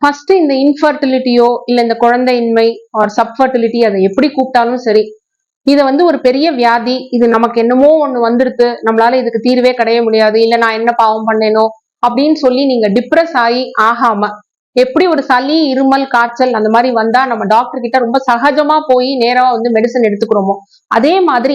First இந்த இன்ஃபர்டிலிட்டியோ இல்ல இந்த குழந்தையின்மை ஆர் சப்ஃபர்டிலிட்டி, அதை எப்படி கூப்பிட்டாலும் சரி, இதை வந்து ஒரு பெரிய வியாதி, இது நமக்கு என்னமோ ஒண்ணு வந்துருது, நம்மளால இதுக்கு தீர்வே கிடைய முடியாது, இல்ல நான் என்ன பாவம் பண்ணேனோ அப்படின்னு சொல்லி நீங்க டிப்ரெஸ் ஆகாம, எப்படி ஒரு சளி, இருமல், காய்ச்சல் அந்த மாதிரி வந்தா நம்ம டாக்டர் கிட்ட ரொம்ப சகஜமா போய் நேரா வந்து மெடிசன் எடுத்துக்கிறோமோ, அதே மாதிரி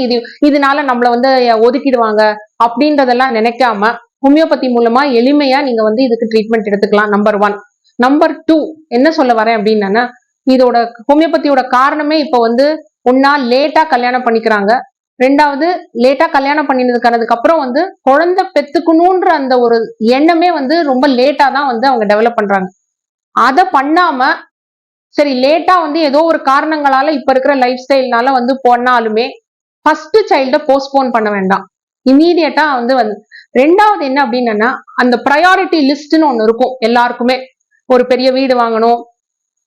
இதனால நம்மள வந்து ஒதுக்கிடுவாங்க அப்படின்றதெல்லாம் நினைக்காம ஹோமியோபதி மூலமா எளிமையா நீங்க வந்து இதுக்கு ட்ரீட்மெண்ட் எடுத்துக்கலாம். நம்பர் 1. நம்பர் 2 என்ன சொல்ல வரேன் அப்படின்னா, இதோட ஹோமியோபதியோட காரணமே இப்ப வந்து ஒன்னா லேட்டா கல்யாணம் பண்ணிக்கிறாங்க, 2வது லேட்டா கல்யாணம் பண்ணினதுக்கு அப்புறம் வந்து குழந்தை பெத்துக்கணும்ன்ற அந்த ஒரு எண்ணமே வந்து ரொம்ப லேட்டா தான் வந்து அவங்க டெவலப் பண்றாங்க. அதை பண்ணாம சரி லேட்டா வந்து ஏதோ ஒரு காரணங்களால இப்ப இருக்கிற லைஃப் ஸ்டைல்னால வந்து போனாலுமே ஃபர்ஸ்ட் சைல்ட போஸ்ட்போன் பண்ண வேண்டாம், இமீடியட்டா வந்து 2வது என்ன அப்படின்னா, அந்த ப்ரையாரிட்டி லிஸ்ட்னு ஒண்ணு இருக்கும் எல்லாருக்குமே. ஒரு பெரிய வீடு வாங்கணும்,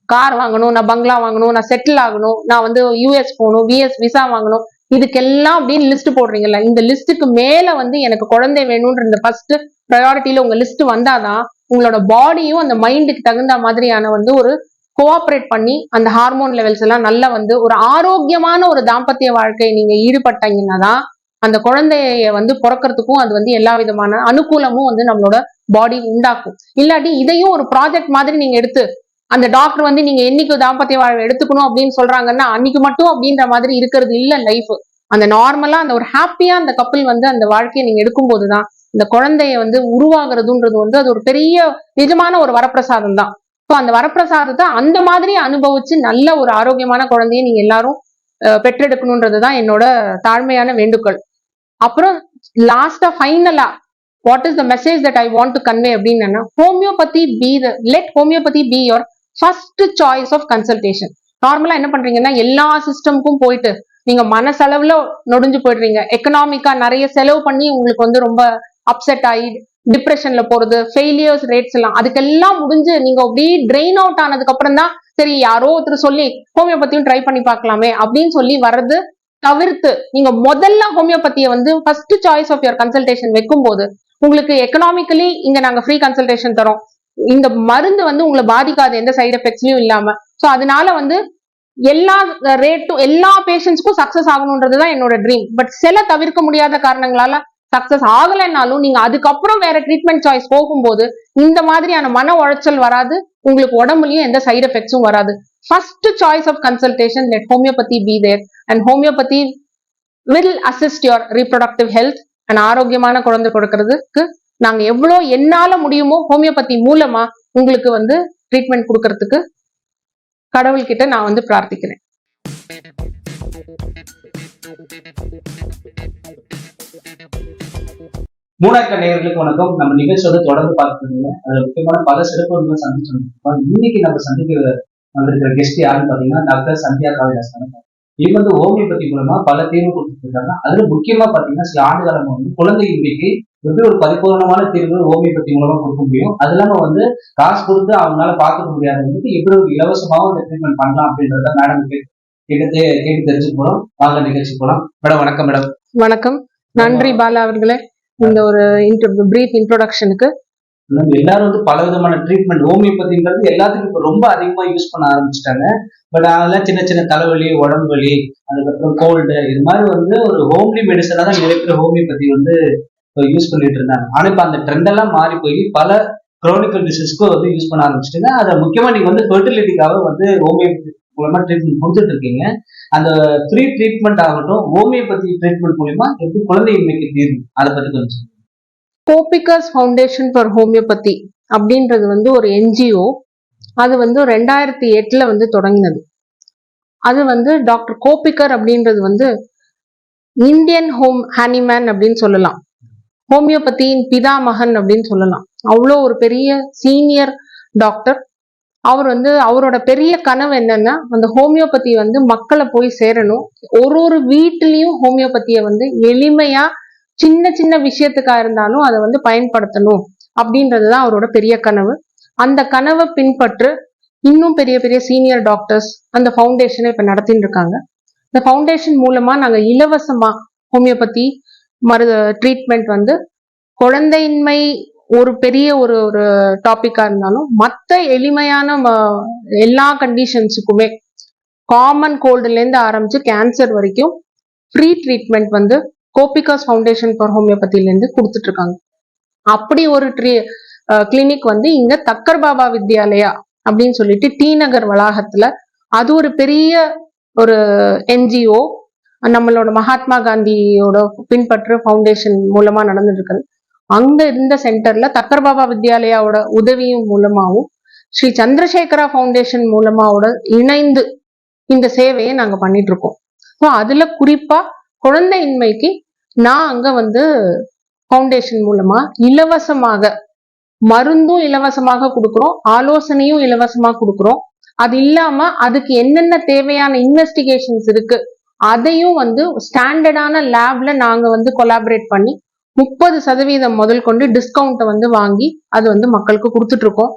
கார் வாங்கணும், நான் பங்களா வாங்கணும், நான் செட்டில் ஆகணும், நான் வந்து யூஎஸ் போகணும், விசா வாங்கணும், இதுக்கெல்லாம் அப்படின்னு லிஸ்ட் போடுறீங்கல்ல, இந்த லிஸ்ட்டுக்கு மேல வந்து எனக்கு குழந்தை வேணும்ன்ற இந்த ஃபர்ஸ்ட் ப்ரையாரிட்டியில உங்க லிஸ்ட் வந்தாதான் உங்களோட பாடியும் அந்த மைண்டுக்கு தகுந்த மாதிரியான வந்து ஒரு கோஆபரேட் பண்ணி அந்த ஹார்மோன் லெவல்ஸ் எல்லாம் நல்லா வந்து ஒரு ஆரோக்கியமான ஒரு தாம்பத்திய வாழ்க்கை நீங்க ஈடுபட்டீங்கன்னா தான் அந்த குழந்தைய வந்து பிறக்கிறதுக்கும் அது வந்து எல்லா விதமான அனுகூலமும் வந்து நம்மளோட பாடி உண்டாக்கும். இல்லாட்டி இதையும் ஒரு ப்ராஜெக்ட் மாதிரி நீங்க எடுத்து அந்த டாக்டர் வந்து நீங்க என்னைக்கு தாம்பத்திய வாழ்வை எடுத்துக்கணும் அப்படின்னு சொல்றாங்கன்னா அன்னைக்கு மட்டும் அப்படின்ற மாதிரி இருக்கிறது இல்ல லைஃப். அந்த நார்மலா அந்த ஒரு ஹாப்பியா அந்த கப்பல் வந்து அந்த வாழ்க்கையை நீங்க எடுக்கும் போதுதான் இந்த குழந்தைய வந்து உருவாகிறதுன்றது வந்து அது ஒரு பெரிய நிஜமான ஒரு வரப்பிரசாதம் தான். ஸோ அந்த வரப்பிரசாதத்தை அந்த மாதிரி அனுபவிச்சு நல்ல ஒரு ஆரோக்கியமான குழந்தைய நீங்க எல்லாரும் பெற்றெடுக்கணும்ன்றதுதான் என்னோட தாழ்மையான வேண்டுகோள். அப்புறம் லாஸ்டா ஃபைனலா what is the message that I want to convey அப்படின்னா, homeopathy let homeopathy be your first choice of consultation. நார்மலா என்ன பண்றீங்கன்னா எல்லா சிஸ்டமுக்கும் போயிட்டு நீங்க மனசளவுல நொடிஞ்சு போயிடுறீங்க, எக்கனாமிக்கா நிறைய செலவு பண்ணி உங்களுக்கு வந்து ரொம்ப அப்செட் ஆகி டிப்ரெஷன்ல போறது, ஃபெயிலியர்ஸ் ரேட்ஸ் எல்லாம் அதுக்கெல்லாம் முடிஞ்சு நீங்க அப்படியே ட்ரெயின் அவுட் ஆனதுக்கு அப்புறம் தான் சரி யாரோ ஒருத்தர் சொல்லி ஹோமியோபதியும் ட்ரை பண்ணி பார்க்கலாமே அப்படின்னு சொல்லி வர்றது தவிர்த்து நீங்க முதல்ல ஹோமியோபதியை வந்து first choice of your consultation வைக்கும் போது உங்களுக்கு எக்கனாமிக்கலி இங்க நாங்க ஃப்ரீ கன்சல்டேஷன் தரோம், இந்த மருந்து வந்து உங்களை பாதிக்காது எந்த சைடு எஃபெக்ட்ஸ்லயும் இல்லாம. சோ அதனால வந்து எல்லா ரேட்டும் எல்லா பேஷண்ட்ஸ்க்கும் சக்சஸ் ஆகணும்ன்றதுதான் என்னோட ட்ரீம். பட் சில தவிர்க்க முடியாத காரணங்களால சக்சஸ் ஆகலைன்னாலும் நீங்க அதுக்கப்புறம் வேற ட்ரீட்மெண்ட் சாய்ஸ் போகும்போது இந்த மாதிரியான மன உளைச்சல் வராது, உங்களுக்கு உடம்புலயும் எந்த சைடு எஃபெக்ட்ஸும் வராது. First choice of consultation let homeopathy be there and homeopathy will assist your reproductive health and ஆரோக்கியமான குழந்தை கொடுக்கறதுக்கு நாங்க எவ்வளவு என்னால முடியுமோ ஹோமியோபதி மூலமா உங்களுக்கு வந்து ட்ரீட்மெண்ட் கொடுக்கறதுக்கு கடவுள்கிட்ட நான் வந்து பிரார்த்திக்கிறேன். மூணாக்க நேயர்களுக்கு வணக்கம். நம்ம நிகழ்ச்சியோட தொடர்ந்து பார்த்துருக்கீங்க. அதுல முக்கியமான பல சிறப்பு சந்திச்சோம். இன்னைக்கு நம்ம சந்திக்க வந்திருக்கிற கெஸ்ட் யாருன்னு பாத்தீங்கன்னா டாக்டர் சந்தியா காளிதாசன். இவங்க வந்து ஹோமியோபதி மூலமா பல தீர்வு கொடுத்துட்டு இருக்காங்க. அதுல முக்கியமா பாத்தீங்கன்னா சில ஆண்டு காலமா வந்து குழந்தையின்மைக்கு எப்படி ஒரு பரிபூர்ணமான தீர்வு ஹோமியோபதி மூலமா கொடுக்க முடியும், அது இல்லாம வந்து காசு கொடுத்து அவங்களால பார்க்க முடியாதவங்களுக்கு எப்படி ஒரு இலவசமாவும் இந்த ட்ரீட்மெண்ட் பண்ணலாம் அப்படின்றத மேடம் கேட்டு தெரிஞ்சுக்க போறோம். வாங்க நிகழ்ச்சி போலாம். மேடம் வணக்கம். மேடம் வணக்கம். நன்றி பாலா அவர்களே இந்த ஒரு பிரீஃப் இன்ட்ரோடக்ஷனுக்கு. எல்லாரும் வந்து பல விதமான ட்ரீட்மெண்ட் ஹோமியோபதின்றது எல்லாத்துக்கும் இப்ப ரொம்ப அதிகமா யூஸ் பண்ண ஆரம்பிச்சுட்டாங்க. பட் அதெல்லாம் சின்ன சின்ன தலைவலி, உடம்பு வலி, அதுக்கப்புறம் கோல்டு, இது மாதிரி வந்து ஒரு ஹோம்லி மெடிசனா தான் நிறைய பேர் ஹோமியோபதி வந்து யூஸ் பண்ணிட்டு இருந்தாங்க. ஆனா இப்ப அந்த ட்ரெண்ட் எல்லாம் மாறி போய் பல குரோனிக்கல் டிசீஸ்க்கும் வந்து யூஸ் பண்ண ஆரம்பிச்சிட்டுங்க. அதை முக்கியமா நீங்க வந்து ஃபெர்டிலிட்டிக்காக வந்து ஹோமியோபதி மூலமா ட்ரீட்மெண்ட் கொடுத்துட்டு இருக்கீங்க. அந்த ஃப்ரீ ட்ரீட்மெண்ட் ஆகட்டும், ஹோமியோபதி ட்ரீட்மெண்ட் மூலமா எப்படி குழந்தையின்மைக்கு தீர்வு, அதை பத்தி கொஞ்சம். கோபிகர்ஸ் ஃபவுண்டேஷன் ஃபார் ஹோமியோபதி அப்படின்றது வந்து ஒரு என்ஜிஓ. அது வந்து 2008 வந்து தொடங்கினது. அது வந்து டாக்டர் கோபிகர் அப்படின்றது வந்து இந்தியன் ஹனிமேன் அப்படின்னு சொல்லலாம், ஹோமியோபதியின் பிதாமகன் அப்படின்னு சொல்லலாம். அவ்வளோ ஒரு பெரிய சீனியர் டாக்டர். அவர் வந்து அவரோட பெரிய கனவு என்னன்னா அந்த ஹோமியோபதி வந்து மக்களை போய் சேரணும், ஒரு வீட்டிலையும் ஹோமியோபதியை வந்து எளிமையா சின்ன சின்ன விஷயத்துக்கா இருந்தாலும் அதை வந்து பயன்படுத்தணும் அப்படின்றதுதான் அவரோட பெரிய கனவு. அந்த கனவை பின்பற்று இன்னும் பெரிய பெரிய சீனியர் டாக்டர்ஸ் அந்த ஃபவுண்டேஷனை இப்ப நடத்திட்டு இருக்காங்க. இந்த ஃபவுண்டேஷன் மூலமா நாங்க இலவசமா ஹோமியோபதி ட்ரீட்மெண்ட் வந்து குழந்தையின்மை ஒரு பெரிய ஒரு ஒரு டாபிக்கா இருந்தாலும் மற்ற எளிமையான எல்லா கண்டிஷன்ஸுக்குமே காமன் கோல்டுல இருந்து ஆரம்பிச்சு கேன்சர் வரைக்கும் ஃப்ரீ ட்ரீட்மெண்ட் வந்து கோபிகாஸ் ஃபவுண்டேஷன் ஃபார் ஹோமியோபதியில இருந்து கொடுத்துட்டு இருக்காங்க. அப்படி ஒரு கிளினிக் வந்து இங்க தக்கர் பாபா வித்யாலயா அப்படின்னு சொல்லிட்டு டி நகர் வளாகத்துல, அது ஒரு பெரிய ஒரு என்ஜிஓ, நம்மளோட மகாத்மா காந்தியோட பின்பற்ற ஃபவுண்டேஷன் மூலமா நடந்துட்டு இருக்குது. அங்க இருந்த சென்டர்ல தக்கர் பாபா வித்யாலயாவோட உதவியும் மூலமாவும் ஸ்ரீ சந்திரசேகரா ஃபவுண்டேஷன் மூலமாவோட இணைந்து இந்த சேவையை நாங்க பண்ணிட்டு இருக்கோம். ஸோ அதுல குறிப்பா குழந்தையின்மைக்கு நான் அங்க வந்து ஃபவுண்டேஷன் மூலமா இலவசமாக மருந்தும் இலவசமாக கொடுக்குறோம், ஆலோசனையும் இலவசமா கொடுக்குறோம். அது இல்லாம அதுக்கு என்னென்ன தேவையான இன்வெஸ்டிகேஷன்ஸ் இருக்கு அதையும் வந்து ஸ்டாண்டர்டான லேப்ல நாங்க வந்து கொலாபரேட் பண்ணி 30% முதல் கொண்டு டிஸ்கவுண்ட் வந்து வாங்கி அது வந்து மக்களுக்கு கொடுத்துட்டு இருக்கோம்.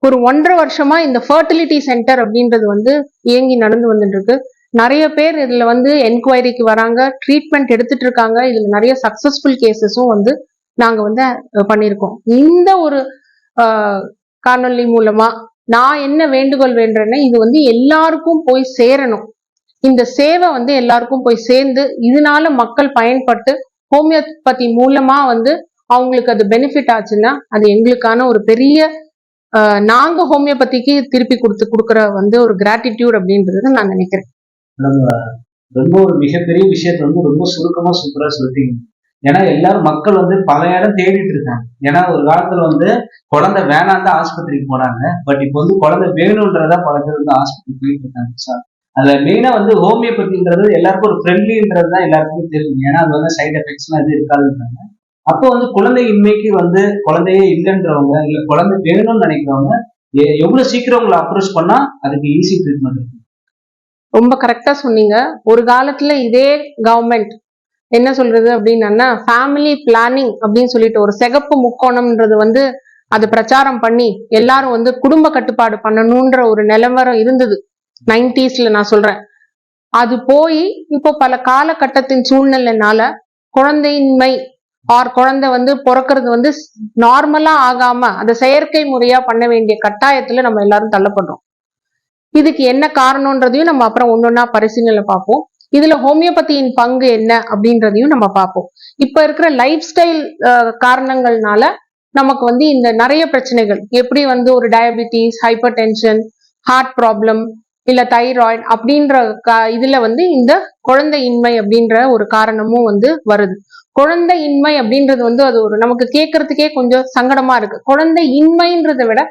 ஒரு 1.5 வருஷமா இந்த ஃபர்டிலிட்டி சென்டர் அப்படின்றது வந்து இயங்கி நடந்து வந்துட்டு இருக்கு. நிறைய பேர் இதுல வந்து என்கொயரிக்கு வராங்க, ட்ரீட்மெண்ட் எடுத்துட்டு இருக்காங்க. இதுல நிறைய சக்சஸ்ஃபுல் கேசஸும் வந்து நாங்க வந்து பண்ணியிருக்கோம். இந்த ஒரு காணொலி மூலமா நான் என்ன வேண்டுகோள் வேண்டேன்னா, இது வந்து எல்லாருக்கும் போய் சேரணும். இந்த சேவை வந்து எல்லாருக்கும் போய் சேர்ந்து இதனால மக்கள் பயன்பட்டு ஹோமியோபதி மூலமா வந்து அவங்களுக்கு அது பெனிஃபிட் ஆச்சுன்னா அது எங்களுக்கான ஒரு பெரிய நாங்க ஹோமியோபதிக்கு திருப்பி கொடுக்குற வந்து ஒரு கிராட்டிடியூட் அப்படின்றது நான் நினைக்கிறேன். ரொம்ப ஒரு மிகப்பெரிய விஷயத்த வந்து ரொம்ப சுருக்கமா சூப்பரா சொல்லிட்டீங்க. ஏன்னா எல்லாரும் மக்கள் வந்து பல இடம் தேடிட்டு இருக்காங்க. ஏன்னா ஒரு காலத்துல வந்து குழந்தை வேணாம் தான் ஆஸ்பத்திரிக்கு போனாங்க. பட் இப்போ வந்து குழந்தை வேணும்ன்றதா பல பேர் வந்து ஆஸ்பத்திரி போயிட்டு இருக்காங்க. சார் அதுல மெயினா வந்து ஹோமியோபதின்றது எல்லாருக்கும் ஒரு ஃப்ரெண்ட்லின்றது தான் எல்லாருக்குமே தெரியும். ஏன்னா அது வந்து சைட் எஃபெக்ட்ஸ்லாம் எதுவும் இருக்காதுன்றாங்க. அப்போ வந்து குழந்தை இன்மைக்கு வந்து குழந்தையே இல்லைன்றவங்க இல்ல குழந்தை வேணும்னு நினைக்கிறவங்க எவ்வளவு சீக்கிரம் உங்களை அப்ரோச் பண்ணா அதுக்கு ஈஸி ட்ரீட்மெண்ட் இருக்கு. ரொம்ப கரெக்டா சொன்னீங்க. ஒரு காலத்துல இதே கவர்மெண்ட் என்ன சொல்றது அப்படின்னா ஃபேமிலி பிளானிங் அப்படின்னு சொல்லிட்டு ஒரு சிகப்பு முக்கோணம்ன்றது வந்து அது பிரச்சாரம் பண்ணி எல்லாரும் வந்து குடும்ப கட்டுப்பாடு பண்ணணும்ன்ற ஒரு நிலவரம் இருந்தது 90s நான் சொல்றேன். அது போய் இப்போ பல காலகட்டத்தின் சூழ்நிலைனால குழந்தையின்மை குழந்தை வந்து பிறக்கிறது வந்து நார்மலா ஆகாம அதை செயற்கை முறையா பண்ண வேண்டிய கட்டாயத்துல நம்ம எல்லாரும் தள்ளப்படுறோம். இதுக்கு என்ன காரணம்ன்றதையும் நம்ம அப்புறம் ஒன்னொன்னா பரிசீலனை பார்ப்போம். இதுல ஹோமியோபதியின் பங்கு என்ன அப்படின்றதையும் நம்ம பார்ப்போம். இப்ப இருக்கிற லைஃப் ஸ்டைல் காரணங்கள்னால நமக்கு வந்து இந்த நிறைய பிரச்சனைகள் எப்படி வந்து ஒரு diabetes, hypertension, heart problem இல்ல தைராய்டு அப்படின்ற இதுல வந்து இந்த குழந்தையின்மை அப்படின்ற ஒரு காரணமும் வந்து வருது. குழந்தையின்மை அப்படின்றது வந்து அது ஒரு நமக்கு கேட்கறதுக்கே கொஞ்சம் சங்கடமா இருக்கு. குழந்தை இன்மைன்றதை விட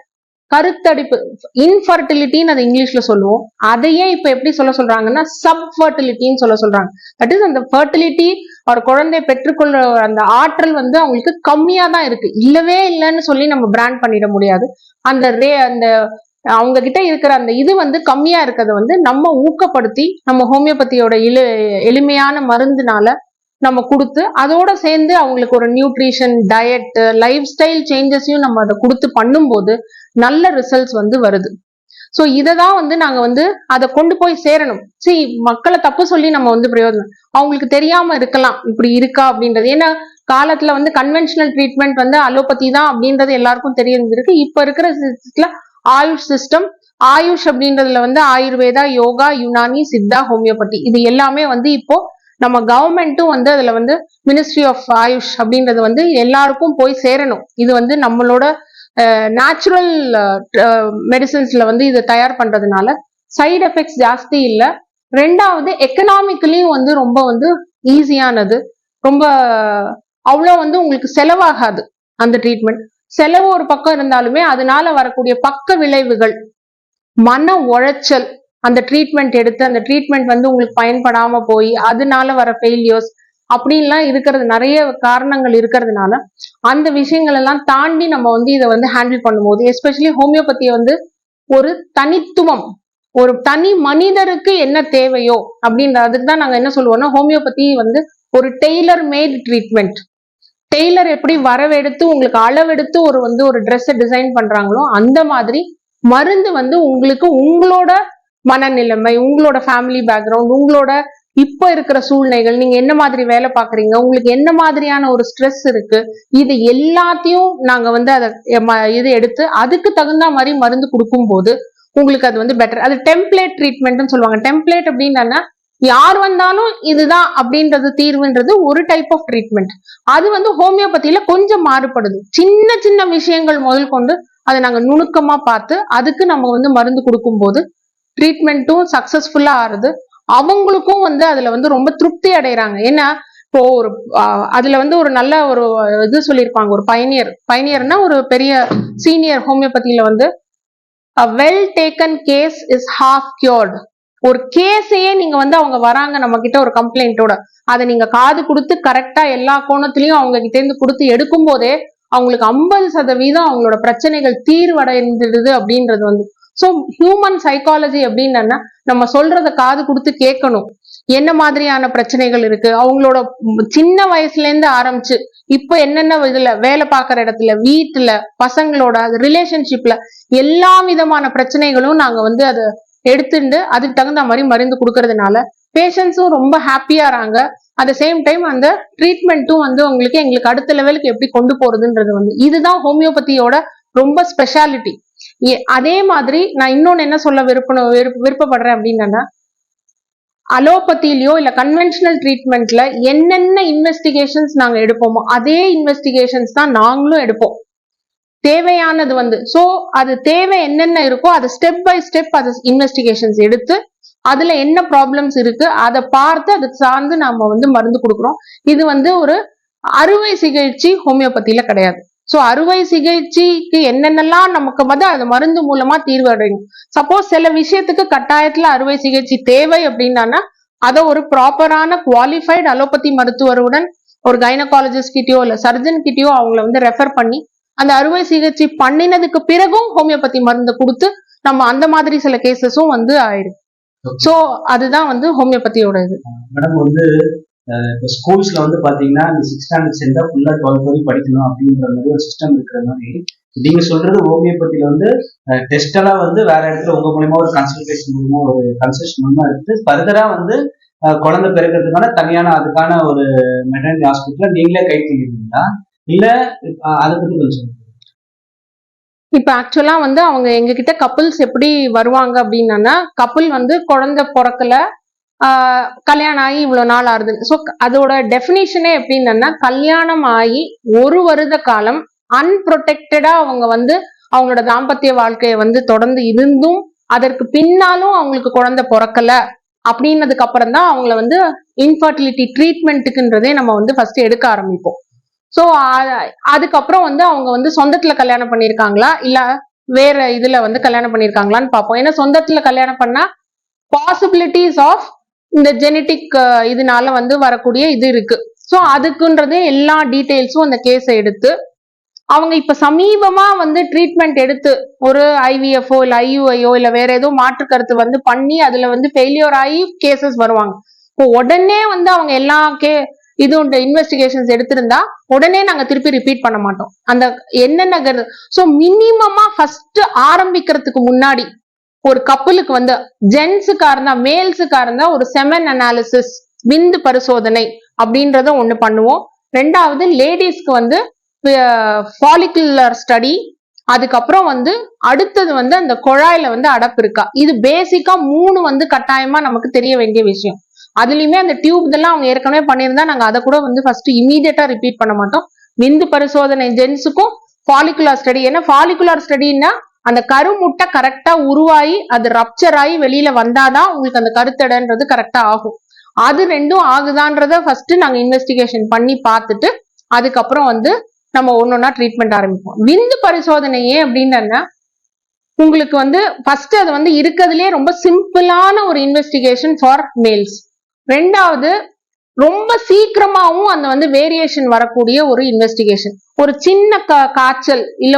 கருத்தடிப்பு, இன்ஃபர்டிலிட்டின்னு அது இங்கிலீஷ்ல சொல்லுவோம். அதையே இப்ப எப்படி சொல்றாங்கன்னா சப்ஃபர்டிலிட்டின்னு சொல்றாங்க. தட் இஸ் அந்த ஃபர்டிலிட்டி ஒரு குழந்தை பெற்றுக்கொள்ள அந்த ஆற்றல் வந்து அவங்களுக்கு கம்மியா தான் இருக்கு. இல்லவே இல்லைன்னு சொல்லி நம்ம பிராண்ட் பண்ணிட முடியாது. அந்த அவங்க கிட்ட இருக்கிற அந்த இது வந்து கம்மியா இருக்கிறத வந்து நம்ம ஊக்கப்படுத்தி நம்ம ஹோமியோபதியோட எளிமையான மருந்துனால நம்ம கொடுத்து அதோட சேர்ந்து அவங்களுக்கு ஒரு நியூட்ரிஷன், டயட், லைஃப் ஸ்டைல் சேஞ்சஸையும் நம்ம அதை கொடுத்து பண்ணும்போது நல்ல ரிசல்ட்ஸ் வந்து வருது. ஸோ இதை தான் வந்து நாங்க வந்து அதை கொண்டு போய் சேரணும். சரி, மக்களை தப்பு சொல்லி நம்ம வந்து பிரயோஜனம், அவங்களுக்கு தெரியாம இருக்கலாம் இப்படி இருக்கா அப்படின்றது. ஏன்னா காலத்துல வந்து கன்வென்ஷனல் ட்ரீட்மெண்ட் வந்து அலோபதி தான் அப்படின்றது எல்லாருக்கும் தெரிஞ்சிருக்கு. இப்ப இருக்கிற சிஸ்டத்துல ஆயுஷ் சிஸ்டம், ஆயுஷ் அப்படின்றதுல வந்து ஆயுர்வேதா, யோகா, யுனானி, சித்தா, ஹோமியோபதி இது எல்லாமே வந்து இப்போ நம்ம கவர்மெண்ட்டும் வந்து அதுல வந்து மினிஸ்ட்ரி ஆஃப் ஆயுஷ் அப்படின்றது வந்து எல்லாருக்கும் போய் சேரணும். இது வந்து நம்மளோட நேச்சுரல் மெடிசின்ஸ்ல வந்து இதை தயார் பண்றதுனால சைடு எஃபெக்ட்ஸ் ஜாஸ்தி இல்லை. ரெண்டாவது எக்கனாமிக்கலியும் வந்து ரொம்ப வந்து ஈஸியானது. ரொம்ப அவ்வளோ வந்து உங்களுக்கு செலவாகாது. அந்த ட்ரீட்மெண்ட் செலவு ஒரு பக்கம் இருந்தாலுமே அதனால வரக்கூடிய பக்க விளைவுகள், மன உளைச்சல், அந்த ட்ரீட்மெண்ட் எடுத்து அந்த ட்ரீட்மெண்ட் வந்து உங்களுக்கு பயன்படாம போய் அதனால வர ஃபெயிலியர்ஸ் அப்படின்லாம் இருக்கிறது நிறைய காரணங்கள் இருக்கிறதுனால அந்த விஷயங்கள் எல்லாம் தாண்டி நம்ம வந்து இதை வந்து ஹேண்டில் பண்ணும்போது எஸ்பெஷலி ஹோமியோபதியை வந்து ஒரு தனித்துவம், ஒரு தனி மனிதருக்கு என்ன தேவையோ அப்படின்றதுக்கு தான் நாங்க என்ன சொல்லுவோம்னா ஹோமியோபதி வந்து ஒரு டெய்லர் மேட் ட்ரீட்மெண்ட். டெய்லர் எப்படி வரவெடுத்து உங்களுக்கு அளவெடுத்து ஒரு ட்ரெஸ்ஸை டிசைன் பண்றாங்களோ அந்த மாதிரி மருந்து வந்து உங்களுக்கு உங்களோட மனநிலைமை, உங்களோட ஃபேமிலி பேக்ரவுண்ட், உங்களோட இப்ப இருக்கிற சூழ்நிலைகள், நீங்க என்ன மாதிரி வேலை பாக்குறீங்க, உங்களுக்கு என்ன மாதிரியான ஒரு ஸ்ட்ரெஸ் இருக்கு, இது எல்லாத்தையும் நாங்க வந்து அதை இது எடுத்து அதுக்கு தகுந்த மாதிரி மருந்து கொடுக்கும் போது உங்களுக்கு அது வந்து பெட்டர். அது டெம்ப்ளேட் ட்ரீட்மெண்ட்னு சொல்லுவாங்க. டெம்ப்ளேட் அப்படின்னா யார் வந்தாலும் இதுதான் அப்படின்றது தீர்வுன்றது ஒரு டைப் ஆஃப் ட்ரீட்மெண்ட். அது வந்து ஹோமியோபதியில கொஞ்சம் மாறுபடுது. சின்ன சின்ன விஷயங்கள் முதல் கொண்டு அதை நாங்க நுணுக்கமா பார்த்து அதுக்கு நம்ம வந்து மருந்து கொடுக்கும் போது ட்ரீட்மெண்ட்டும் சக்சஸ்ஃபுல்லா ஆறுது. அவங்களுக்கும் வந்து அதுல வந்து ரொம்ப திருப்தி அடைறாங்க. ஏன்னா இப்போ ஒரு அதுல வந்து ஒரு நல்ல ஒரு இது சொல்லியிருப்பாங்க, ஒரு பயனியர்னா ஒரு பெரிய சீனியர் ஹோமியோபதியில வந்து a well taken case is half cured. ஒரு கேஸையே நீங்க வந்து அவங்க வராங்க நம்ம கிட்ட ஒரு கம்ப்ளைண்டோட, அதை நீங்க காது கொடுத்து கரெக்டா எல்லா கோணத்திலையும் அவங்க கிட்ட இருந்து கொடுத்து எடுக்கும் போதே அவங்களுக்கு 50% அவங்களோட பிரச்சனைகள் தீர்வடைந்துடுது அப்படின்றது வந்து. சோ ஹியூமன் சைக்காலஜி அப்படின்னா நம்ம சொல்றத காது கொடுத்து கேட்கணும். என்ன மாதிரியான பிரச்சனைகள் இருக்கு, அவங்களோட சின்ன வயசுல இருந்து ஆரம்பிச்சு இப்ப என்னென்ன இதுல வேலை பார்க்குற இடத்துல, வீட்டுல, பசங்களோட ரிலேஷன்ஷிப்ல எல்லா விதமான பிரச்சனைகளும் நாங்க வந்து அதை எடுத்துட்டு அதுக்கு தகுந்த மாதிரி மருந்து கொடுக்கறதுனால பேஷண்ட்ஸும் ரொம்ப ஹாப்பியாறாங்க. அட் சேம் டைம் அந்த ட்ரீட்மெண்ட்டும் வந்து எங்களுக்கு அடுத்த லெவலுக்கு எப்படி கொண்டு போறதுன்றது வந்து இதுதான் ஹோமியோபதியோட ரொம்ப ஸ்பெஷாலிட்டி. அதே மாதிரி நான் இன்னொன்னு என்ன சொல்ல விருப்பப்படுறேன் அப்படின்னா, அலோபதியிலயோ இல்ல கன்வென்ஷனல் ட்ரீட்மெண்ட்ல என்னென்ன இன்வெஸ்டிகேஷன்ஸ் நாங்க எடுப்போமோ அதே இன்வெஸ்டிகேஷன்ஸ் தான் நாங்களும் எடுப்போம். தேவையானது வந்து சோ அது தேவை என்னென்ன இருக்கோ அது ஸ்டெப் பை ஸ்டெப் அது இன்வெஸ்டிகேஷன்ஸ் எடுத்து அதுல என்ன ப்ராப்ளம்ஸ் இருக்கு அதை பார்த்து அது சார்ந்து நாம வந்து மருந்து கொடுக்குறோம். இது வந்து ஒரு அறுவை சிகிச்சை ஹோமியோபதியில கிடையாது. சோ அறுவை சிகிச்சைக்கு என்னென்னலாம் நமக்கு வந்து அது மருந்து மூலமா தீர்வு அடையும். சப்போஸ் சில விஷயத்துக்கு கட்டாயத்துல அறுவை சிகிச்சை தேவை அப்படின்னா அதை ஒரு ப்ராப்பரான குவாலிஃபைடு அலோபதி மருத்துவருடன் ஒரு கைனகாலஜிஸ்ட் கிட்டயோ இல்ல சர்ஜன் கிட்டயோ அவங்கள வந்து ரெஃபர் பண்ணி அந்த அறுவை சிகிச்சை பண்ணினதுக்கு பிறகும் ஹோமியோபதி மருந்து கொடுத்து நம்ம அந்த மாதிரி சில கேசஸும் வந்து ஆயிடும். சோ அதுதான் வந்து ஹோமியோபதியோட இது. மேடம் வந்து இப்போ ஸ்கூல்ஸ்ல வந்து பாத்தீங்கன்னா இந்த 6th ஸ்டாண்டர்ட் சேர்ந்தா ஃபுல்லா 12th வரைக்கும் படிக்கணும் அப்படின்ற மாதிரி ஒரு சிஸ்டம் இருக்கிற மாதிரி நீங்க சொல்றது ஹோமியோபதியில வந்து டெஸ்ட் எல்லாம் வந்து வேற இடத்துல உங்க மூலியமா ஒரு கன்சல்டேஷன் மூலமா ஒரு கன்சல்டேஷன் மூலமா எடுத்து ஃபர்தரா வந்து குழந்தை பிறக்கிறதுக்கான தனியான அதுக்கான ஒரு மெட்டர்னிட்டி ஹாஸ்பிட்டல நீங்களே கை பண்ணிருக்கீங்களா இல்ல அதை பத்தி கொஞ்சம் சொல்லுங்க. இப்ப ஆக்சுவலா வந்து அவங்க எங்க கிட்ட கப்புள்ஸ் எப்படி வருவாங்க அப்படின்னா, கப்புள் வந்து குழந்தை பிறக்கல, கல்யாணம் ஆகி இவ்வளவு நாள் ஆறுது. சோ அதோட டெபினிஷனே எப்படின்னா, கல்யாணம் ஆகி 1 வருட காலம் அன்ப்ரொடெக்டடா அவங்க வந்து அவங்களோட தாம்பத்திய வாழ்க்கையை வந்து தொடர்ந்து இருந்தும் அதற்கு பின்னாலும் அவங்களுக்கு குழந்தை பிறக்கல அப்படின்னதுக்கு அப்புறம் தான் அவங்கள வந்து இன்ஃபர்டிலிட்டி ட்ரீட்மெண்ட்டுக்குன்றதே நம்ம வந்து ஃபர்ஸ்ட் எடுக்க ஆரம்பிப்போம். சோ அதுக்கப்புறம் வந்து அவங்க வந்து சொந்தத்துல கல்யாணம் பண்ணிருக்காங்களா இல்ல வேற இதுல வந்து கல்யாணம் பண்ணிருக்காங்களான்னு பார்ப்போம். ஏன்னா சொந்தத்துல கல்யாணம் பண்ணா பாசிபிலிட்டிஸ் ஆஃப் இந்த ஜெனட்டிக் இதனால வந்து வரக்கூடிய இது இருக்கு. சோ அதுக்குன்றது எல்லா டீடைல்ஸும் அந்த கேஸை எடுத்து அவங்க இப்ப சமீபமா வந்து ட்ரீட்மெண்ட் எடுத்து ஒரு ஐவிஎஃப்ஓ இல்ல ஐயுஐயோ இல்ல வேற ஏதோ மாற்று கருத்து வந்து பண்ணி அதுல வந்து ஃபெயிலியர் ஆகி கேசஸ் வருவாங்க. இப்போ உடனே வந்து அவங்க எல்லா இது இன்வெஸ்டிகேஷன்ஸ் எடுத்திருந்தா உடனே நாங்க திருப்பி ரிப்பீட் பண்ண மாட்டோம். அந்த என்னென்ன சோ மினிமமா ஃபர்ஸ்ட் ஆரம்பிக்கிறதுக்கு முன்னாடி ஒரு கப்பலுக்கு வந்து ஜென்ஸுக்கா இருந்தா மேல்ஸுக்கா இருந்தா ஒரு செமன் அனாலிசிஸ் விந்து பரிசோதனை அப்படின்றத ஒண்ணு பண்ணுவோம். 2வது லேடிஸ்க்கு வந்து ஃபாலிகுலர் ஸ்டடி, அதுக்கப்புறம் வந்து அடுத்தது வந்து அந்த குழாயில வந்து அடப்பு இருக்கா, இது பேசிக்கா 3 வந்து கட்டாயமா நமக்கு தெரிய வேண்டிய விஷயம். அதுலயுமே அந்த டியூப் இதெல்லாம் அவங்க ஏற்கனவே பண்ணியிருந்தா நாங்க அதை கூட வந்து ஃபர்ஸ்ட் இமீடியட்டா ரிப்பீட் பண்ண மாட்டோம். விந்து பரிசோதனை ஜென்ஸுக்கும் ஃபாலிகுலர் ஸ்டடி, ஏன்னா ஃபாலிகுலர் ஸ்டடின்னா அந்த கருமுட்டை கரெக்டா உருவாகி அது ரப்சர் ஆகி வெளியில வந்தாதான் உங்களுக்கு அந்த கருத்தடைன்றது கரெக்டா ஆகும். அது 2ம் ஆகுதான்றத ஃபர்ஸ்ட் நாங்க இன்வெஸ்டிகேஷன் பண்ணி பார்த்துட்டு அதுக்கப்புறம் வந்து நம்ம ஒன்னொன்னா ட்ரீட்மெண்ட் ஆரம்பிப்போம். விந்து பரிசோதனையே அப்படின்னா உங்களுக்கு வந்து ஃபர்ஸ்ட் அது வந்து இருக்கிறதுலே ரொம்ப சிம்பிளான ஒரு இன்வெஸ்டிகேஷன் ஃபார் மேல்ஸ். 2வது ரொம்ப சீக்கிரமாவும் அந்த வந்து வேரியேஷன் வரக்கூடிய ஒரு இன்வெஸ்டிகேஷன். ஒரு சின்ன காய்ச்சல் இல்ல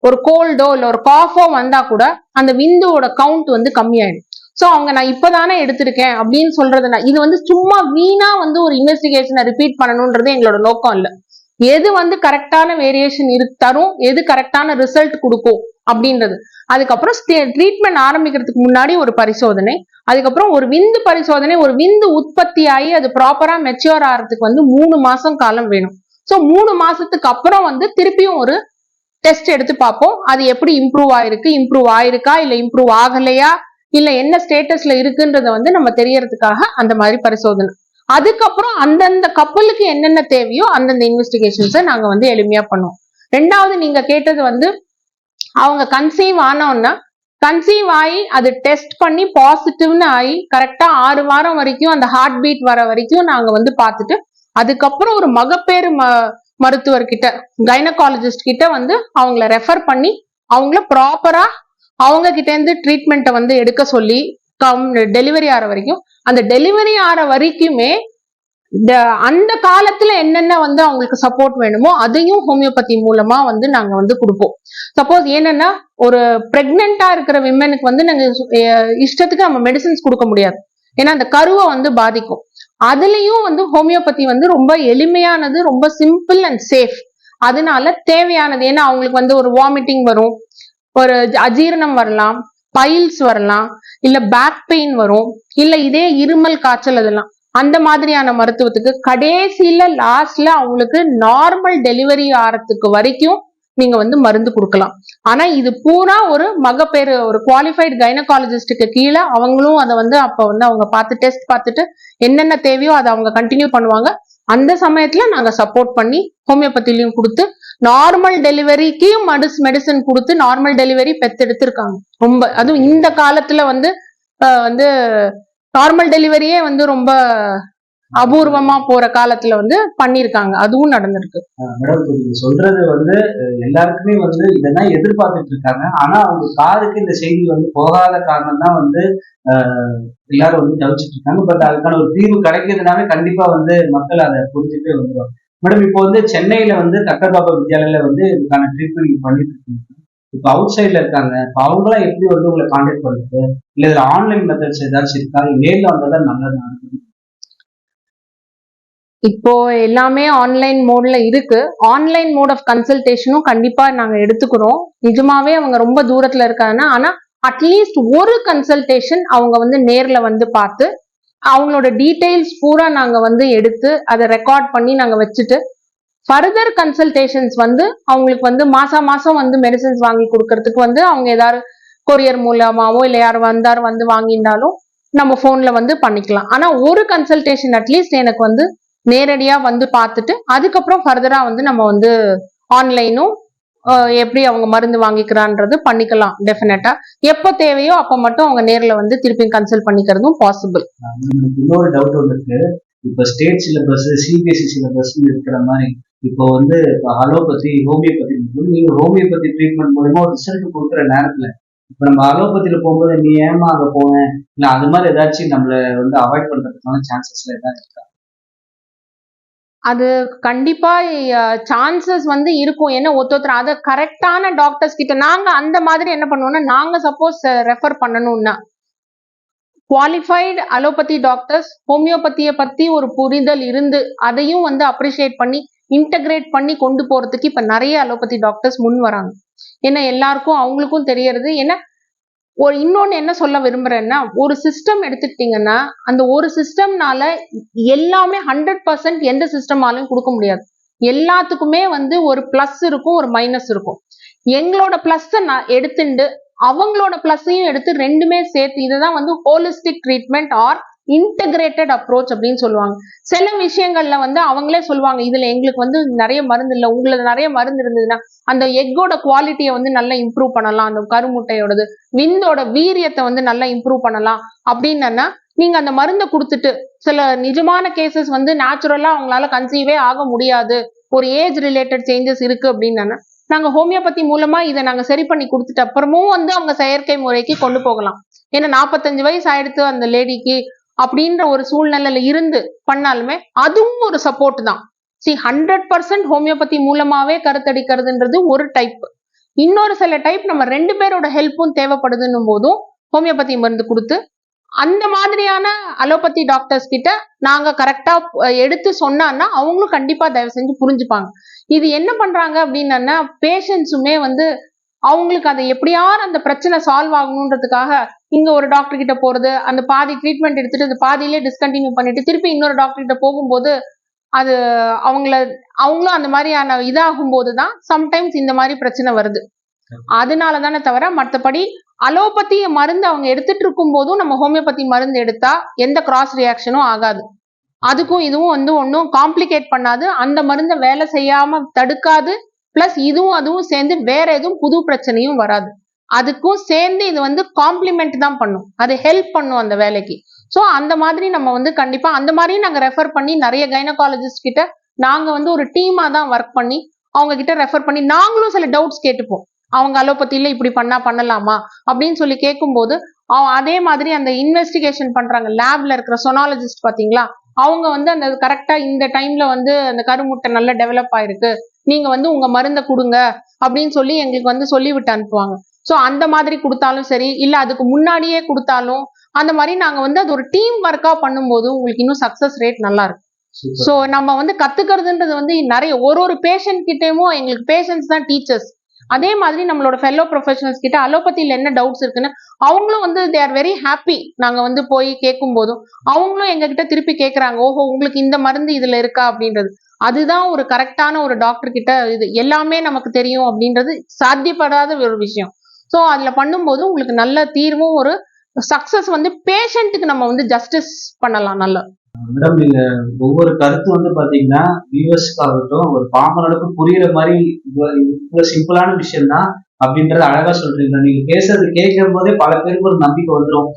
ஒரு கோல்டோ இல்ல ஒரு காஃபோ வந்தா கூட அந்த விந்துவோட கவுண்ட் வந்து கம்மியாயிடும். சோ அவங்க நான் இப்பதானே எடுத்திருக்கேன் அப்படின்னு சொல்றதுனா இது வந்து சும்மா வீணா வந்து ஒரு இன்வெஸ்டிகேஷனை ரிப்பீட் பண்ணணும்ன்றது எங்களோட நோக்கம் இல்ல. எது வந்து கரெக்டான வேரியேஷன் தரும், எது கரெக்டான ரிசல்ட் கொடுக்கும் அப்படின்றது. அதுக்கப்புறம் ட்ரீட்மெண்ட் ஆரம்பிக்கிறதுக்கு முன்னாடி ஒரு பரிசோதனை, அதுக்கப்புறம் ஒரு விந்து பரிசோதனை, ஒரு விந்து உற்பத்தி ஆகி அது ப்ராப்பரா மெச்சூர் ஆகிறதுக்கு வந்து 3 மாசம் காலம் வேணும். சோ 3 மாசத்துக்கு அப்புறம் வந்து திருப்பியும் ஒரு டெஸ்ட் எடுத்து பார்ப்போம். அது எப்படி இம்ப்ரூவ் ஆயிருக்கா இல்ல இம்ப்ரூவ் ஆகலையா இல்ல என்ன ஸ்டேட்டஸ்ல இருக்குன்றத வந்து நம்ம தெரியறதுக்காக அந்த மாதிரி பரிசோதனை. அதுக்கப்புறம் அந்தந்த கப்பலுக்கு என்னென்ன தேவையோ அந்தந்த இன்வெஸ்டிகேஷன்ஸை நாங்க வந்து எளிமையா பண்ணுவோம். ரெண்டாவது நீங்க கேட்டது வந்து அவங்க கன்சீவ் ஆனோன்னா கன்சீவ் ஆகி அது டெஸ்ட் பண்ணி பாசிட்டிவ்னு ஆகி கரெக்டா 6 வாரம் வரைக்கும் அந்த ஹார்ட் பீட் வர வரைக்கும் நாங்க வந்து பார்த்துட்டு அதுக்கப்புறம் ஒரு மகப்பேறு மருத்துவர்கிட்ட கைனகாலஜிஸ்ட் கிட்ட வந்து அவங்கள ரெஃபர் பண்ணி அவங்கள ப்ராப்பரா அவங்க கிட்ட இருந்து ட்ரீட்மெண்ட்டை வந்து எடுக்க சொல்லி டெலிவரி ஆற வரைக்கும், அந்த டெலிவரி ஆற வரைக்குமே அந்த காலத்துல என்னென்ன வந்து அவங்களுக்கு சப்போர்ட் வேணுமோ அதையும் ஹோமியோபதி மூலமா வந்து நாங்க வந்து கொடுப்போம். சப்போஸ் என்னன்னா ஒரு பிரெக்னெண்டா இருக்கிற விமனுக்கு வந்து நாங்க இஷ்டத்துக்கு நம்ம மெடிசின்ஸ் கொடுக்க முடியாது, ஏன்னா அந்த கருவை வந்து பாதிக்கும். அதுலயும் வந்து ஹோமியோபதி வந்து ரொம்ப எளிமையானது, ரொம்ப சிம்பிள் அண்ட் சேஃப். அதனால தேவையானது, ஏன்னா அவங்களுக்கு வந்து ஒரு வாமிட்டிங் வரும், ஒரு அஜீரணம் வரலாம், பைல்ஸ் வரலாம், இல்ல பேக் பெயின் வரும், இல்ல இதே இருமல் காய்ச்சல், அதெல்லாம் அந்த மாதிரியான மருத்துவத்துக்கு கடைசியில லாஸ்ட்ல அவங்களுக்கு நார்மல் டெலிவரி ஆறதுக்கு வரைக்கும் நீங்க வந்து மருந்து கொடுக்கலாம். ஆனா இது பூரா ஒரு மகப்பேறு ஒரு குவாலிஃபைடு கைனகாலஜிஸ்டுக்கு கீழே அவங்களும் அதை வந்து அப்ப வந்து அவங்க பார்த்து டெஸ்ட் பார்த்துட்டு என்னென்ன தேவையோ அதை அவங்க கண்டினியூ பண்ணுவாங்க. அந்த சமயத்துல நாங்க சப்போர்ட் பண்ணி ஹோமியோபதிலையும் கொடுத்து நார்மல் டெலிவரிக்கு மெடிசன் கொடுத்து நார்மல் டெலிவரி பெத்தெடுத்திருக்காங்க. ரொம்ப அதுவும் இந்த காலத்துல வந்து வந்து நார்மல் டெலிவரியே வந்து ரொம்ப அபூர்வமா போற காலத்துல வந்து பண்ணிருக்காங்க, அதுவும் நடந்திருக்கு. மேடம் நீங்க சொல்றது வந்து எல்லாருக்குமே வந்து இதெல்லாம் எதிர்பார்த்துட்டு இருக்காங்க. ஆனா அவங்க காருக்கு இந்த செய்தி வந்து போகாத காரணம் தான் வந்து எல்லாரும் வந்து தவிச்சிட்டு இருக்காங்க. பட் அதுக்கான ஒரு தீர்வு கிடைக்கிறதுனால கண்டிப்பா வந்து மக்கள் அதை புரிஞ்சுட்டு வந்துடுவாங்க. மேடம் இப்போ வந்து சென்னையில வந்து கக்கர் பாபா வித்யாலயில வந்து இதுக்கான ட்ரீட்மெண்ட் பண்ணிட்டு இருக்கீங்க. இப்போ அவுட் சைட்ல இருக்காங்க, இப்போ அவங்களாம் எப்படி வந்து உங்களை கான்டாக்ட் பண்றது, இல்ல இதுல ஆன்லைன் மெத்தட்ஸ் ஏதாச்சும் இருக்கா, நேர்ல வந்ததான் நல்லதா? இப்போ எல்லாமே ஆன்லைன் மோட்ல இருக்கு. ஆன்லைன் மோட் ஆஃப் கன்சல்டேஷனும் கண்டிப்பா நாங்க எடுத்துக்கிறோம். நிஜமாவே அவங்க ரொம்ப தூரத்துல இருக்காங்கன்னா, ஆனா அட்லீஸ்ட் ஒரு கன்சல்டேஷன் அவங்க வந்து நேர்ல வந்து பார்த்து அவங்களோட டீடைல்ஸ் பூரா நாங்க வந்து எடுத்து அதை ரெக்கார்ட் பண்ணி நாங்க வச்சுட்டு ஃபர்தர் கன்சல்டேஷன்ஸ் வந்து அவங்களுக்கு வந்து மாசம் வந்து மெடிசன்ஸ் வாங்கி கொடுக்கறதுக்கு வந்து அவங்க ஏதாவது கொரியர் மூலமாவோ இல்லை யார் வந்து வாங்கியிருந்தாலும் நம்ம போன்ல வந்து பண்ணிக்கலாம். ஆனா ஒரு கன்சல்டேஷன் அட்லீஸ்ட் எனக்கு வந்து நேரடியா வந்து பார்த்துட்டு அதுக்கப்புறம் ஃபர்தரா வந்து நம்ம வந்து ஆன்லைனும் எப்படி அவங்க மருந்து வாங்கிக்கிறான்றது பண்ணிக்கலாம். டெஃபினட்டா எப்போ தேவையோ அப்ப மட்டும் அவங்க நேர்ல வந்து திருப்பி கன்சல்ட் பண்ணிக்கிறதும் பாசிபிள். இன்னொரு டவுட் வந்துருக்கு, இப்ப ஸ்டேட் சிலபஸ் சிபிஎஸ்சி சிலபஸ் இருக்கிற மாதிரி இப்போ வந்து அலோபதி ஹோமியோபதி நீங்க ஹோமியோபதி ட்ரீட்மெண்ட் மூலமா ஒரு ரிசல்ட் கொடுக்குற நேரத்துல இப்ப நம்ம அலோபதியில போகும்போது நீ ஏமா அங்க போனேன் இல்ல அது மாதிரி ஏதாச்சும் நம்மள வந்து அவாய்ட் பண்றதுக்கான சான்சஸ்ல ஏதாவது இருக்கா? அது கண்டிப்பா சான்சஸ் வந்து இருக்கும். ஏன்னா ஒருத்தர் அதை கரெக்டான டாக்டர்ஸ் கிட்ட நாங்க அந்த மாதிரி என்ன பண்ணுவோம்னா, நாங்க சப்போஸ் ரெஃபர் பண்ணணும்னா குவாலிஃபைடு அலோபதி டாக்டர்ஸ் ஹோமியோபதியை பத்தி ஒரு புரிதல் இருந்து அதையும் வந்து அப்ரிஷியேட் பண்ணி இன்டகிரேட் பண்ணி கொண்டு போறதுக்கு இப்ப நிறைய அலோபதி டாக்டர்ஸ் முன் வராங்க. ஏன்னா எல்லாருக்கும் அவங்களுக்கும் தெரியறது. ஏன்னா இன்னொன்னு என்ன சொல்ல விரும்புறேன்னா, ஒரு சிஸ்டம் எடுத்துக்கிட்டீங்கன்னா அந்த ஒரு சிஸ்டம்னால எல்லாமே 100% எந்த சிஸ்டமாலும் கொடுக்க முடியாது. எல்லாத்துக்குமே வந்து ஒரு பிளஸ் இருக்கும், ஒரு மைனஸ் இருக்கும். எங்களோட பிளஸ் எடுத்துட்டு அவங்களோட பிளஸையும் எடுத்து ரெண்டுமே சேர்த்து இதுதான் வந்து holistic treatment R integrated approach அப்படின்னு சொல்லுவாங்க. சில விஷயங்கள்ல வந்து அவங்களே சொல்லுவாங்க, இதுல எங்களுக்கு வந்து நிறைய மருந்து இல்லை, உங்களுக்கு நிறைய மருந்து இருந்ததுன்னா அந்த எக்கோட குவாலிட்டியை வந்து நல்லா இம்ப்ரூவ் பண்ணலாம், அந்த கருமுட்டையோடது விந்தோட வீரியத்தை வந்து நல்லா இம்ப்ரூவ் பண்ணலாம் அப்படின்னா நீங்க அந்த மருந்தை கொடுத்துட்டு சில நிஜமான கேசஸ் வந்து நேச்சுரலா அவங்களால கன்சீவே ஆக முடியாது, ஒரு ஏஜ் ரிலேட்டட் சேஞ்சஸ் இருக்கு அப்படின்னா நாங்க ஹோமியோபதி மூலமா இதை நாங்க சரி பண்ணி கொடுத்துட்டு அப்புறமும் வந்து அவங்க செயற்கை முறைக்கு கொண்டு போகலாம். ஏன்னா 45 வயசு ஆயிடுத்து அந்த லேடிக்கு அப்படின்ற ஒரு சூழ்நிலையில இருந்து பண்ணாலுமே அதுவும் ஒரு சப்போர்ட் தான். 100% ஹோமியோபதி மூலமாவே கருத்தடிக்கிறதுன்றது ஒரு டைப். இன்னொரு சில டைப் நம்ம 2 பேரோட ஹெல்ப்பும் தேவைப்படுதுன்னும் போதும் ஹோமியோபதி மருந்து கொடுத்து அந்த மாதிரியான அலோபதி டாக்டர்ஸ் கிட்ட நாங்க கரெக்டா எடுத்து சொன்னான்னா அவங்களும் கண்டிப்பா தயவு செஞ்சு புரிஞ்சுப்பாங்க. இது என்ன பண்றாங்க அப்படின்னா பேஷண்ட்ஸுமே வந்து அவங்களுக்கு அதை எப்படியாவது அந்த பிரச்சனை சால்வ் ஆகணுன்றதுக்காக இங்க ஒரு டாக்டர் கிட்ட போறது, அந்த பாதி ட்ரீட்மெண்ட் எடுத்துட்டு அந்த பாதியிலே டிஸ்கண்டினியூ பண்ணிட்டு திருப்பி இன்னொரு டாக்டர் கிட்ட போகும்போது அது அவங்களும் அந்த மாதிரியான இதாகும் போதுதான் சம்டைம்ஸ் இந்த மாதிரி பிரச்சனை வருது. அதனாலதானே தவிர மற்றபடி அலோபதி மருந்து அவங்க எடுத்துட்டு இருக்கும் போதும் நம்ம ஹோமியோபதி மருந்து எடுத்தா எந்த கிராஸ் ரியாக்ஷனும் ஆகாது. அதுக்கும் இதுவும் ஒன்றும் காம்ப்ளிகேட் பண்ணாது, அந்த மருந்தை வேலை செய்யாம தடுக்காது. பிளஸ் இதுவும் அதுவும் சேர்ந்து வேற எதுவும் புது பிரச்சனையும் வராது. அதுக்கும் சேர்ந்து இது காம்ப்ளிமெண்ட் தான் பண்ணும், அது ஹெல்ப் பண்ணும் அந்த வேலைக்கு. ஸோ அந்த மாதிரி நம்ம கண்டிப்பா அந்த மாதிரியும் நாங்க ரெஃபர் பண்ணி நிறைய கைனகாலஜிஸ்ட் கிட்ட நாங்க ஒரு டீமா தான் ஒர்க் பண்ணி அவங்க கிட்ட ரெஃபர் பண்ணி நாங்களும் சில டவுட்ஸ் கேட்டுப்போம். அவங்க அலோபதியில இப்படி பண்ணலாமா அப்படின்னு சொல்லி கேட்கும்போது அதே மாதிரி அந்த இன்வெஸ்டிகேஷன் பண்றாங்க லேப்ல இருக்கிற சொனாலஜிஸ்ட் பாத்தீங்களா, அவங்க அந்த கரெக்டா இந்த டைம்ல அந்த கருமுட்டை நல்லா டெவலப் ஆயிருக்கு, நீங்க உங்க மருந்தை கொடுங்க அப்படின்னு சொல்லி எங்களுக்கு சொல்லி விட்டு அனுப்புவாங்க. சோ அந்த மாதிரி கொடுத்தாலும் சரி, இல்ல அதுக்கு முன்னாடியே கொடுத்தாலும் அந்த மாதிரி நாங்க அது ஒரு டீம் ஒர்க்கா பண்ணும்போது உங்களுக்கு இன்னும் சக்சஸ் ரேட் நல்லா இருக்கும். சோ நம்ம கத்துக்கிறதுன்றது நிறைய ஒரு பேஷண்ட் கிட்டேயும் எங்களுக்கு பேஷண்ட்ஸ் தான் டீச்சர்ஸ். அதே மாதிரி நம்மளோட ஃபெல்லோ ப்ரொஃபஷனல்ஸ் கிட்ட அலோபதியில என்ன டவுட்ஸ் இருக்குன்னு அவங்களும் தே ஆர் வெரி ஹாப்பி. நாங்க போய் கேட்கும் போதும் அவங்களும் எங்க கிட்ட திருப்பி கேட்கறாங்க, ஓஹோ உங்களுக்கு இந்த மருந்து இதுல இருக்கா அப்படின்றது. அதுதான் ஒரு கரெக்டான ஒரு டாக்டர் கிட்ட இது எல்லாமே நமக்கு தெரியும் அப்படின்றது சாத்தியப்படாத ஒரு விஷயம். சோ அதுல பண்ணும்போது உங்களுக்கு நல்ல தீர்வும் ஒரு சக்சஸ் பேஷண்ட்டுக்கு நம்ம ஜஸ்டிஸ் பண்ணலாம் நல்லா. மேடம் நீங்க ஒவ்வொரு கருத்து பாத்தீங்கன்னா வியூவர்ஸ்க்காகட்டும் ஒரு பாமரனுக்கு புரியுற மாதிரி இவ்வளவு சிம்பிளான விஷயம் தான் அப்படின்றத அழகா சொல்றீங்க. நீங்க பேசுறது கேட்கும் போதே பல பேருக்கு ஒரு நம்பிக்கை வந்துடும்,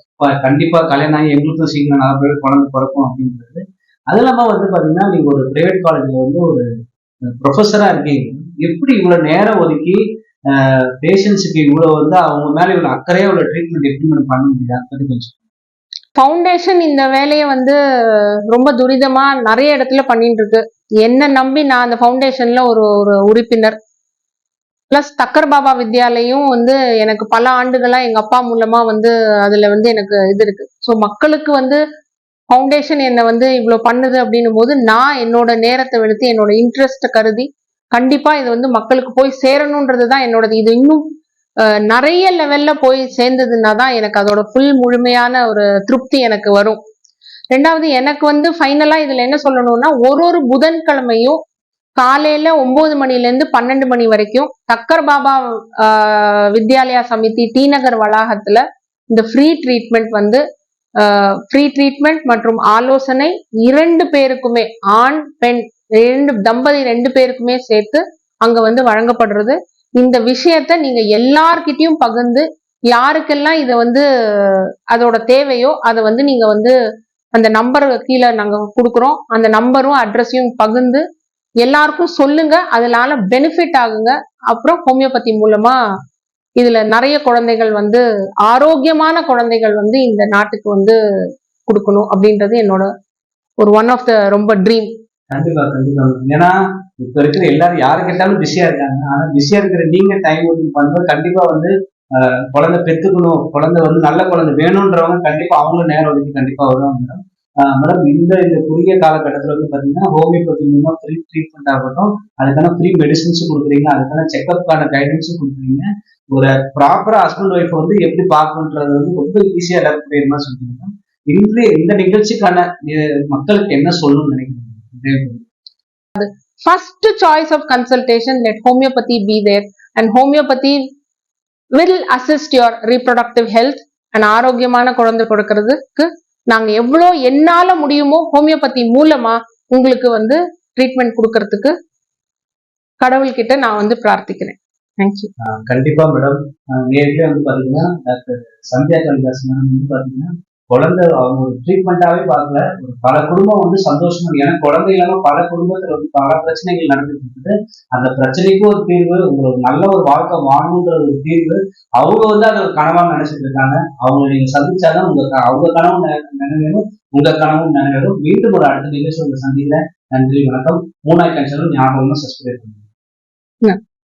கண்டிப்பா கல்யாணம் ஆகி எங்களுக்கும் சீக்கிரம் 4 பேர் குழந்தை பிறக்கும் அப்படின்றது. அது இல்லாம பாத்தீங்கன்னா நீங்க ஒரு பிரைவேட் காலேஜ்ல ஒரு ப்ரொஃபஸரா இருக்கீங்க. எப்படி இவ்வளவு நேரம் ஒதுக்கி பேஷண்ட்ஸுக்கு இவ்வளவு அவங்க மேல இவ்வளவு அக்கறையா இவ்வளவு ட்ரீட்மெண்ட் எப்படி பண்ண முடியாது, அதை பத்தி கொஞ்சம். ஃபவுண்டேஷன் இந்த வேலையை ரொம்ப துரிதமா நிறைய இடத்துல பண்ணிட்டு இருக்கு. என்ன நம்பி நான் அந்த ஃபவுண்டேஷன்ல ஒரு உறுப்பினர். பிளஸ் தக்கர் பாபா வித்யாலயும் எனக்கு பல ஆண்டுகளா எங்க அப்பா மூலமா அதுல எனக்கு இது இருக்கு. ஸோ மக்களுக்கு ஃபவுண்டேஷன் என்ன இவ்வளவு பண்ணுது அப்படின்னும் போது நான் என்னோட நேரத்தை வெளுத்து என்னோட இன்ட்ரெஸ்ட கருதி கண்டிப்பா இது மக்களுக்கு போய் சேரணும்ன்றதுதான் என்னோடது. இது இன்னும் நிறைய லெவல்ல போய் சேர்ந்ததுன்னா தான் எனக்கு அதோட ஃபுல் முழுமையான ஒரு திருப்தி எனக்கு வரும். ரெண்டாவது எனக்கு ஃபைனலா இதுல என்ன சொல்லணும்னா ஒரு புதன்கிழமையும் காலையில 9 மணில இருந்து 12 மணி வரைக்கும் தக்கர் பாபா வித்யாலயா சமிதி டி நகர் வளாகத்துல இந்த ஃப்ரீ ட்ரீட்மெண்ட் மற்றும் ஆலோசனை 2 பேருக்குமே ஆண் பெண் தம்பதி 2 பேருக்குமே சேர்த்து அங்க வழங்கப்படுறது. இந்த விஷயத்த நீங்க எல்லார்கிட்டயும் பகிர்ந்து யாருக்கெல்லாம் இத அதோட தேவையோ அதை நீங்க அந்த நம்பர் கீழே நாங்க கொடுக்குறோம், அந்த நம்பரும் அட்ரஸையும் பகிர்ந்து எல்லாருக்கும் சொல்லுங்க. அதனால பெனிஃபிட் ஆகுங்க. அப்புறம் ஹோமியோபதி மூலமா இதுல நிறைய குழந்தைகள் ஆரோக்கியமான குழந்தைகள் இந்த நாட்டுக்கு கொடுக்கணும் அப்படின்றது என்னோட ஒரு ஒன் ஆஃப் த ரொம்ப ட்ரீம். கண்டிப்பா கண்டிப்பா. ஏன்னா இப்ப இருக்கிற எல்லாரும் யாரு கேட்டாலும் பிஸியா இருக்காங்க. ஆனா பிஸியா இருக்கிற நீங்க டைம் ஒதுக்கி பண்ணும்போது கண்டிப்பா குழந்தை பெத்துக்கணும், குழந்தை நல்ல குழந்தை வேணும்ன்றவங்க கண்டிப்பா அவங்களும் நேரம் ஒதுக்கி கண்டிப்பா வருவாங்க மேடம். மேடம் இந்த குறுகிய காலகட்டத்துல பாத்தீங்கன்னா ஹோமியோபதி மூலமா ஃப்ரீ ட்ரீட்மெண்ட் ஆகட்டும், அதுக்கான ஃப்ரீ மெடிசன்ஸும் கொடுக்குறீங்க, அதுக்கான செக்அப்கான கைடன்ஸும் கொடுக்குறீங்க. ஒரு ப்ராப்பரா ஹஸ்பண்ட் ஒய்ஃப் எப்படி பார்க்கணுன்றது ரொம்ப ஈஸியா எல்லாருக்கும் புரியுமா சொல்றீங்க. இன்றைய இந்த நிகழ்ச்சிக்கான மக்களுக்கு என்ன சொல்லணும்னு நினைக்கிறீங்க? First choice of consultation, let homeopathy be there, and homeopathy will assist your reproductive health and ஆரோக்கியமான குழந்தை கொடுக்கிறதுக்கு நாங்க எவ்வளோ என்னால முடியுமோ ஹோமியோபதி மூலமா உங்களுக்கு ட்ரீட்மெண்ட் கொடுக்கறதுக்கு கடவுள்கிட்ட நான் பிரார்த்திக்கிறேன். தேங்க்யூ. கண்டிப்பா மேடம். நேர்லயே பாத்தீங்கன்னா டாக்டர் சந்தியா காளிதாஸ் மேடம் பாத்தீங்கன்னா குழந்தை அவங்க ஒரு ட்ரீட்மெண்டாவே பார்க்கல, ஒரு பல குடும்பம் சந்தோஷமா. ஏன்னா குழந்தை இல்லாம பல குடும்பத்துல பல பிரச்சனைகள் நடந்துட்டு இருக்குது. அந்த பிரச்சனைக்கும் ஒரு தீர்வு, ஒரு நல்ல ஒரு வாழ்க்கை வாழணுன்ற ஒரு தீர்வு அவங்க அதை ஒரு கனவா நினைச்சிட்டு இருக்காங்க. அவங்க நீங்க சந்திச்சாதான் அவங்க கனவு நினைவேறும், உங்க கனவும் நினைவேறும். மீண்டும் ஒரு அடுத்த நிகழ்ச்சி உங்க சந்திக்கிறேன். நன்றி, வணக்கம். மூணாய் கன்சலும் ஞாபகமா சப்ஸ்கிரைப் பண்ணுங்க.